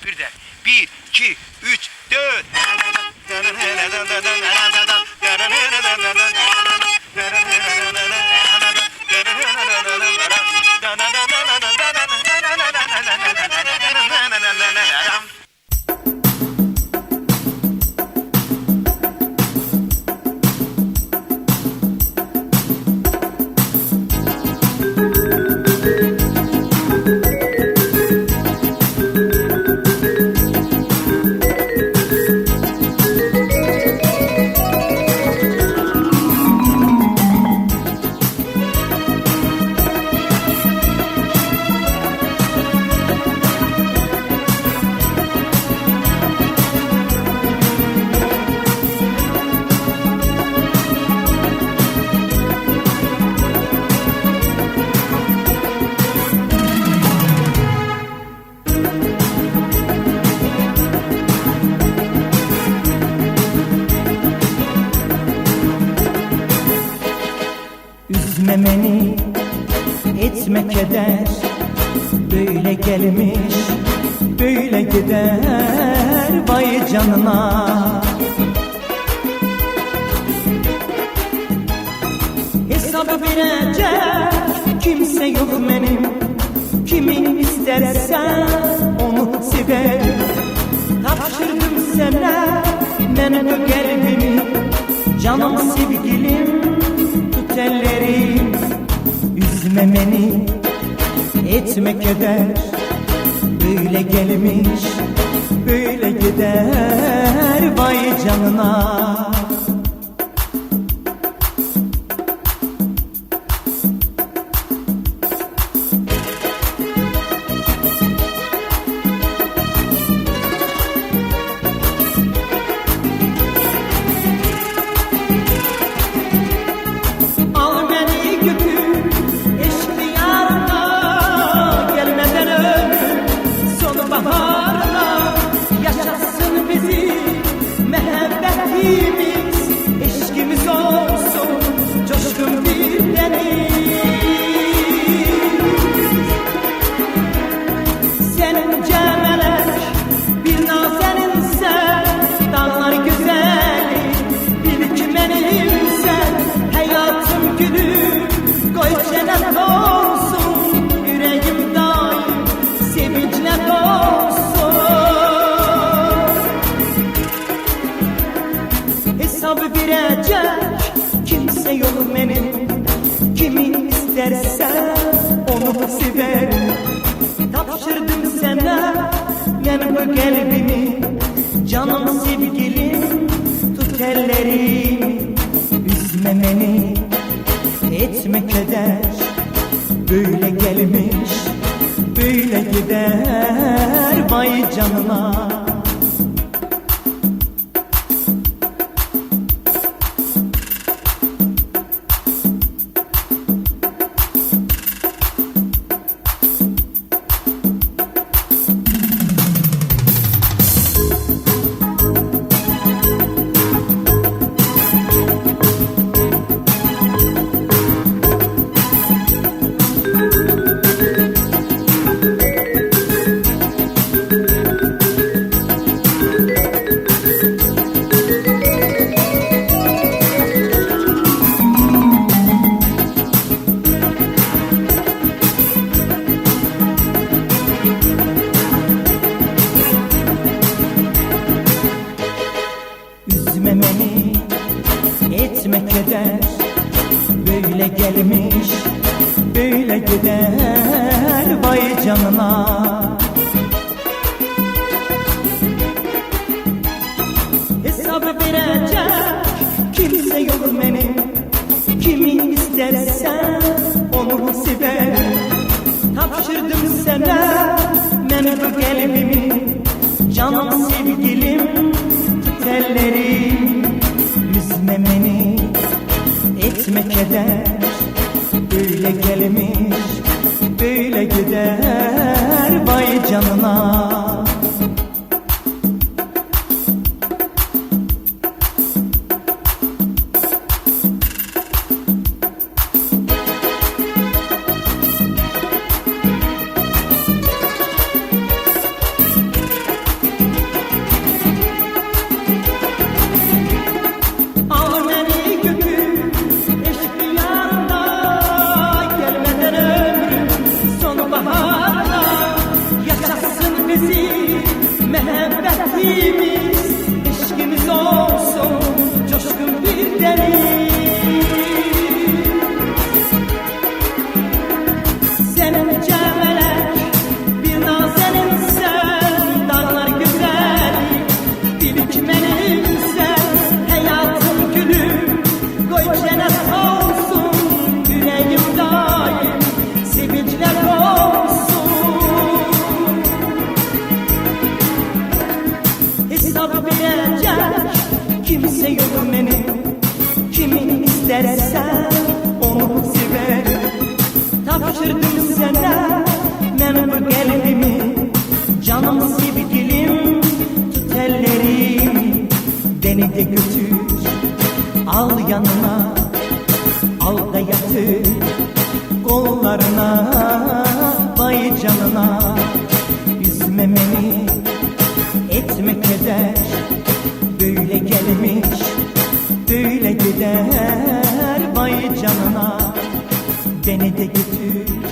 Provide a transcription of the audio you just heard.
birden. 1, 2, 3, 4. Üzmemeni etme keder, böyle gelmiş böyle gider vay canına. Hesabı verecek kimse yok benim, kimin istersen onu sever. Tapşırdım sana ben bu kalbimi, canım sevgilim tut ellerim. Üzmemeni etme keder, böyle gelmiş böyle gider vay canına. Eşkimiz olsun coşkun bir deniz. Senince melek bir nazeninsen, dağlar güzeli bil ki benimsen. Hayatım gülüm koy cennet olsun, yüreğim daim sevinçle dolsun. Hesabı verecek kimse yok benim, kimin istersen onu sever. Tapşırdım sana ben bu kalbimi, canım sevgilim tut ellerimi. Üzmemeni etme keder, böyle gelmiş böyle gider vay canına. Üzmemeni etme keder, böyle gelmiş böyle gider vay canına. Hesabı verecek kimse yok benim, kimin istersen onu sever. Tapşırdım sana ben bu kalbimi, canım sevgilim tut ellerim. Üzmemeni etme keder, böyle gelmiş böyle gider vay canına. bizim mehabbetimiz, eşkimiz olsun coşkun bir deniz. Senin cemelek bir nazeninsen, dağlar güzeli birikmenimsen, hayatım gülüm koy cennet olsun, yüreğim daim sevinçler olsun. Hesap verecek kimse yok benim, kimin istersen onu severim. Tapşırdım sana ben bu kalbimi, canım sevgilim, tut ellerimi, beni de götür, al yanına, al da yatır kollarına, vay canına. Üzme beni, etme keder, böyle gelmiş, böyle gider, vay canına. Beni de götür,